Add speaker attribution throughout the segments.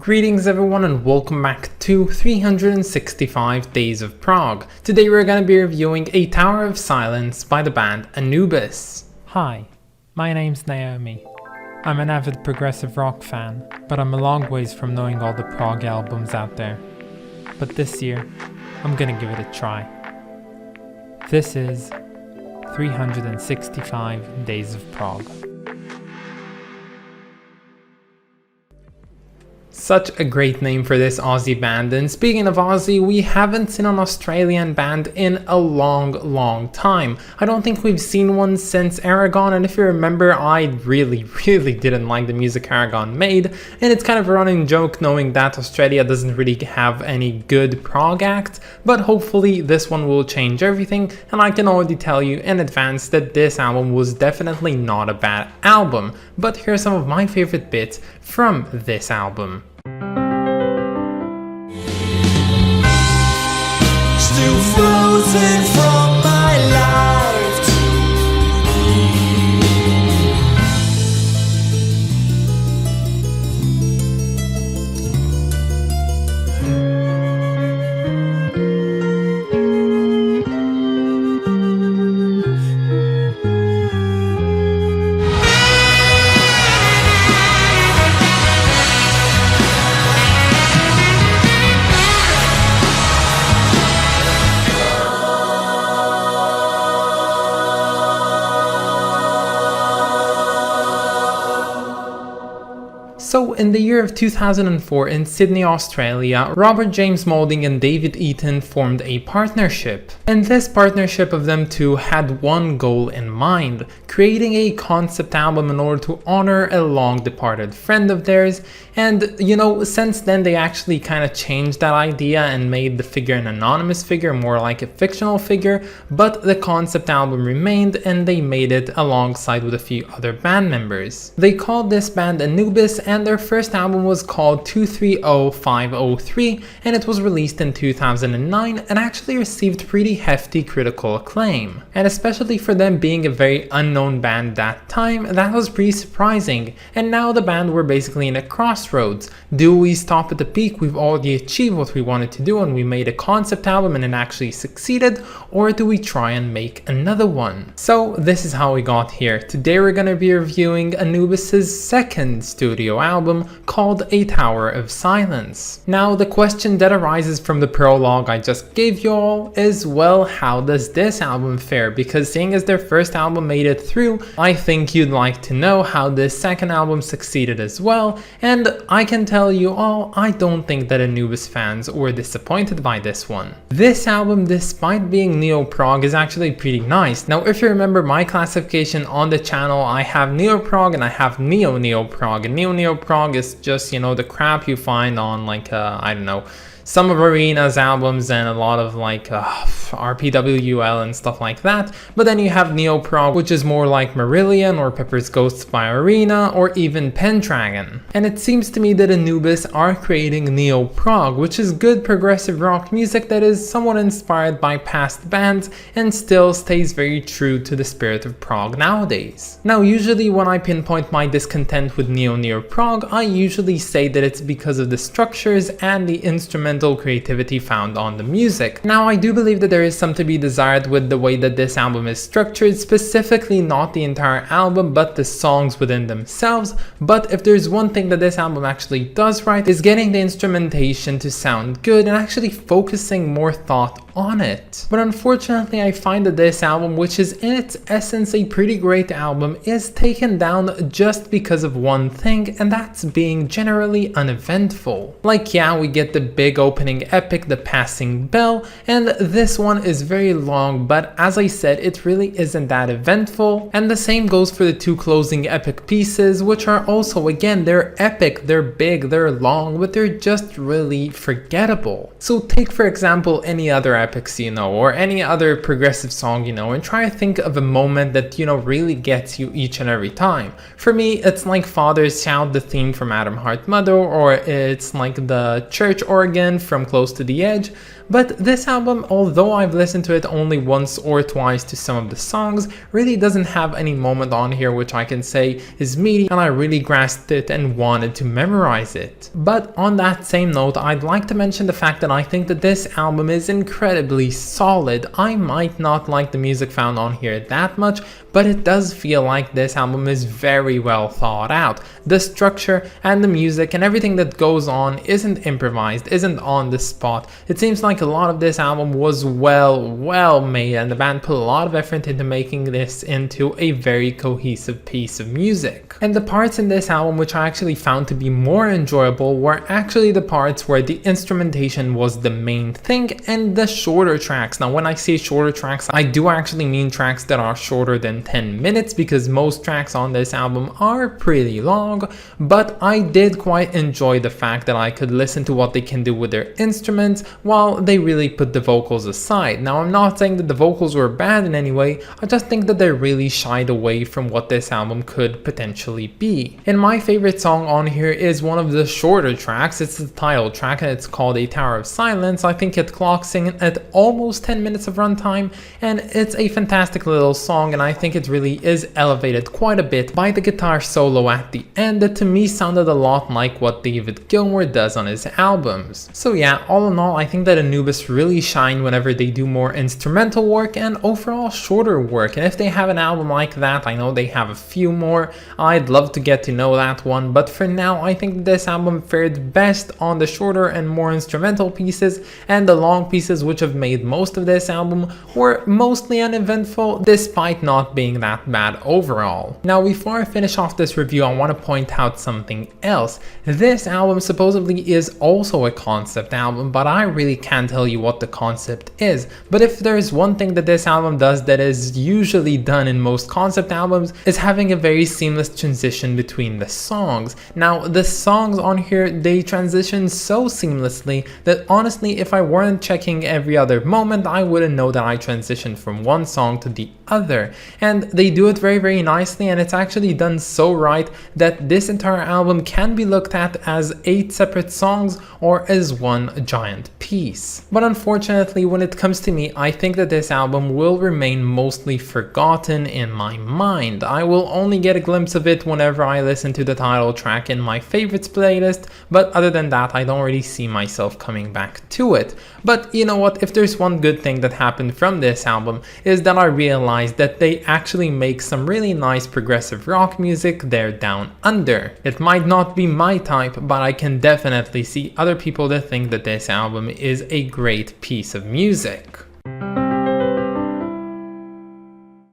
Speaker 1: Greetings everyone and welcome back to 365 Days of Prog. Today we're going to be reviewing A Tower of Silence by the band Anubis.
Speaker 2: Hi, my name's Naomi. I'm an avid progressive rock fan, but I'm a long ways from knowing all the prog albums out there. But this year, I'm gonna give it a try. This is 365 Days of Prog.
Speaker 1: Such a great name for this Aussie band, and speaking of Aussie, we haven't seen an Australian band in a long time. I don't think we've seen one since Aragon, and if you remember, I really didn't like the music Aragon made, and it's kind of a running joke knowing that Australia doesn't really have any good prog act, but hopefully this one will change everything, and I can already tell you in advance that this album was definitely not a bad album. But here are some of my favorite bits from this album.
Speaker 3: Still frozen from my life.
Speaker 1: So in the year of 2004 in Sydney, Australia, Robert James Moulding and David Eaton formed a partnership. And this partnership of them two had one goal in mind, creating a concept album in order to honor a long departed friend of theirs. And you know, since then they actually kind of changed that idea and made the figure an anonymous figure, more like a fictional figure, but the concept album remained and they made it alongside with a few other band members. They called this band Anubis, and their first album was called 230503, and it was released in 2009 and actually received pretty hefty critical acclaim. And especially for them being a very unknown band that time, that was pretty surprising. And now the band were basically in a crossroads. Do we stop at the peak? We've already achieved what we wanted to do and we made a concept album and it actually succeeded, or do we try and make another one? So this is how we got here. Today we're going to be reviewing Anubis's second studio album called A Tower of Silence. Now the question that arises from the prologue I just gave you all is, well, how does this album fare? Because seeing as their first album made it through, I think you'd like to know how this second album succeeded as well, and I can tell you all, I don't think that Anubis fans were disappointed by this one. This album, despite being neo-prog, is actually pretty nice. Now if you remember my classification on the channel, I have neo-prog and I have neo-neo-prog, and neo-neo-prog is just, you know, the crap you find on like I don't know, some of Arena's albums and a lot of like RPWL and stuff like that. But then you have neo-prog, which is more like Marillion or Pepper's Ghosts by Arena or even Pendragon. And it seems to me that Anubis are creating neo-prog, which is good progressive rock music that is somewhat inspired by past bands and still stays very true to the spirit of prog nowadays. Now usually when I pinpoint my discontent with neo-prog, I usually say that it's because of the structures and the instrumental creativity found on the music. Now I do believe that there is some to be desired with the way that this album is structured, specifically not the entire album but the songs within themselves, but if there's one thing that this album actually does right is getting the instrumentation to sound good and actually focusing more thought on it. But unfortunately I find that this album, which is in its essence a pretty great album, is taken down just because of one thing, and that's being generally uneventful. Like, yeah, we get the big opening epic, The Passing Bell, and this one is very long, but as I said, it really isn't that eventful. And the same goes for the two closing epic pieces, which are also, again, they're epic, they're big, they're long, but they're just really forgettable. So take for example any other epics, or any other progressive song, and try to think of a moment that, really gets you each and every time. For me, it's like Father's Shout, the theme from Atom Heart Mother, or it's like the church organ from Close to the Edge. But this album, although I've listened to it only once or twice to some of the songs, really doesn't have any moment on here which I can say is meaty and I really grasped it and wanted to memorize it. But on that same note, I'd like to mention the fact that I think that this album is incredibly solid. I might not like the music found on here that much, but it does feel like this album is very well thought out. The structure and the music and everything that goes on isn't improvised, isn't on the spot. It seems like a lot of this album was well made, and the band put a lot of effort into making this into a very cohesive piece of music. And the parts in this album which I actually found to be more enjoyable were actually the parts where the instrumentation was the main thing and the shorter tracks. Now when I say shorter tracks, I do actually mean tracks that are shorter than 10 minutes, because most tracks on this album are pretty long, but I did quite enjoy the fact that I could listen to what they can do with their instruments while they really put the vocals aside. Now I'm not saying that the vocals were bad in any way, I just think that they really shied away from what this album could potentially be. And my favorite song on here is one of the shorter tracks. It's the title track and it's called A Tower of Silence. I think it clocks in at almost 10 minutes of runtime, and it's a fantastic little song, and I think it really is elevated quite a bit by the guitar solo at the end that to me sounded a lot like what David Gilmour does on his albums. So yeah, all in all, I think that Anubis really shine whenever they do more instrumental work and overall shorter work, and if they have an album like that, I know they have a few more, I'd love to get to know that one, but for now I think this album fared best on the shorter and more instrumental pieces, and the long pieces which have made most of this album were mostly uneventful despite not being that bad overall. Now before I finish off this review, I want to point out something else. This album supposedly is also a concept album, but I really can't tell you what the concept is. But if there's one thing that this album does that is usually done in most concept albums, is having a very seamless transition between the songs. Now the songs on here, they transition so seamlessly that honestly if I weren't checking every other moment, I wouldn't know that I transitioned from one song to the other. And they do it very nicely, and it's actually done so right that this entire album can be looked at as 8 separate songs or as one giant piece. But unfortunately, when it comes to me, I think that this album will remain mostly forgotten in my mind. I will only get a glimpse of it whenever I listen to the title track in my favorites playlist, but other than that, I don't really see myself coming back to it. But you know what, if there's one good thing that happened from this album, is that I realized that they actually make some really nice progressive rock music there down under. It might not be my type, but I can definitely see other people that think that this album is a great piece of music.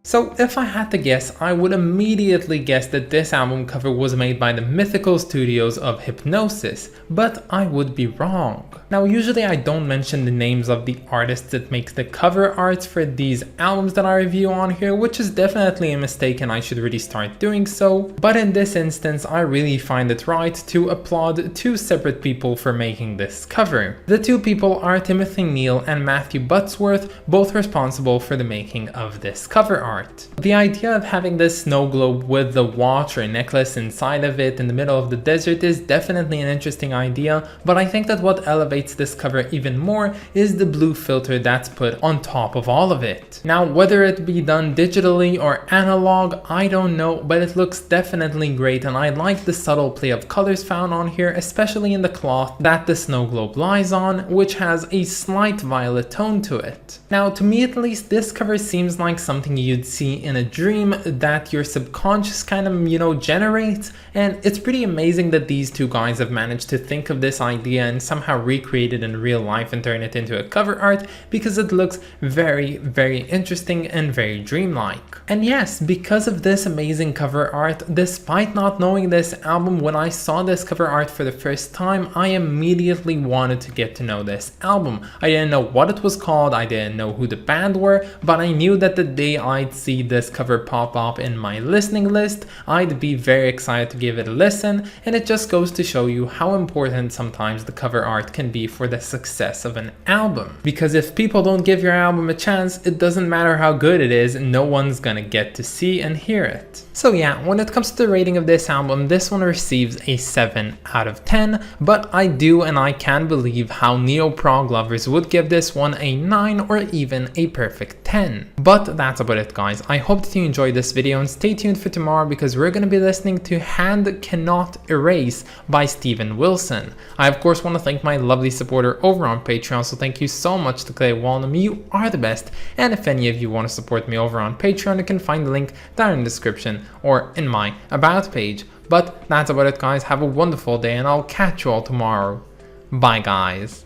Speaker 1: So if I had to guess, I would immediately guess that this album cover was made by the mythical studios of Hypnosis, but I would be wrong. Now usually I don't mention the names of the artists that make the cover arts for these albums that I review on here, which is definitely a mistake and I should really start doing so, but in this instance I really find it right to applaud 2 separate people for making this cover. The 2 people are Timothy Neal and Matthew Buttsworth, both responsible for the making of this cover art. The idea of having this snow globe with the watch or necklace inside of it in the middle of the desert is definitely an interesting idea, but I think that what elevates this cover even more is the blue filter that's put on top of all of it. Now whether it be done digitally or analog, I don't know, but it looks definitely great, and I like the subtle play of colors found on here, especially in the cloth that the snow globe lies on, which has a slight violet tone to it. Now to me at least, this cover seems like something you'd see in a dream that your subconscious kind of, generates, and it's pretty amazing that these 2 guys have managed to think of this idea and somehow recreate it in real life and turn it into a cover art, because it looks very interesting and very dreamlike. And yes, because of this amazing cover art, despite not knowing this album, when I saw this cover art for the first time, I immediately wanted to get to know this album. I didn't know what it was called, I didn't know who the band were, but I knew that the day I'd see this cover pop up in my listening list, I'd be very excited to give it a listen, and it just goes to show you how important sometimes the cover art can be for the success of an album. Because if people don't give your album a chance, it doesn't matter how good it is, no one's gonna get to see and hear it. So yeah, when it comes to the rating of this album, this one receives a 7 out of 10, but I do and I can believe how neo-prog lovers would give this one a 9 or even a perfect 10. But that's about it, guys. I hope that you enjoyed this video, and stay tuned for tomorrow because we're going to be listening to Hand Cannot Erase by Steven Wilson. I of course want to thank my lovely supporter over on Patreon, so thank you so much to Clay Walnum, you are the best. And if any of you want to support me over on Patreon, you can find the link down in the description or in my about page. But that's about it, guys. Have a wonderful day and I'll catch you all tomorrow. Bye, guys.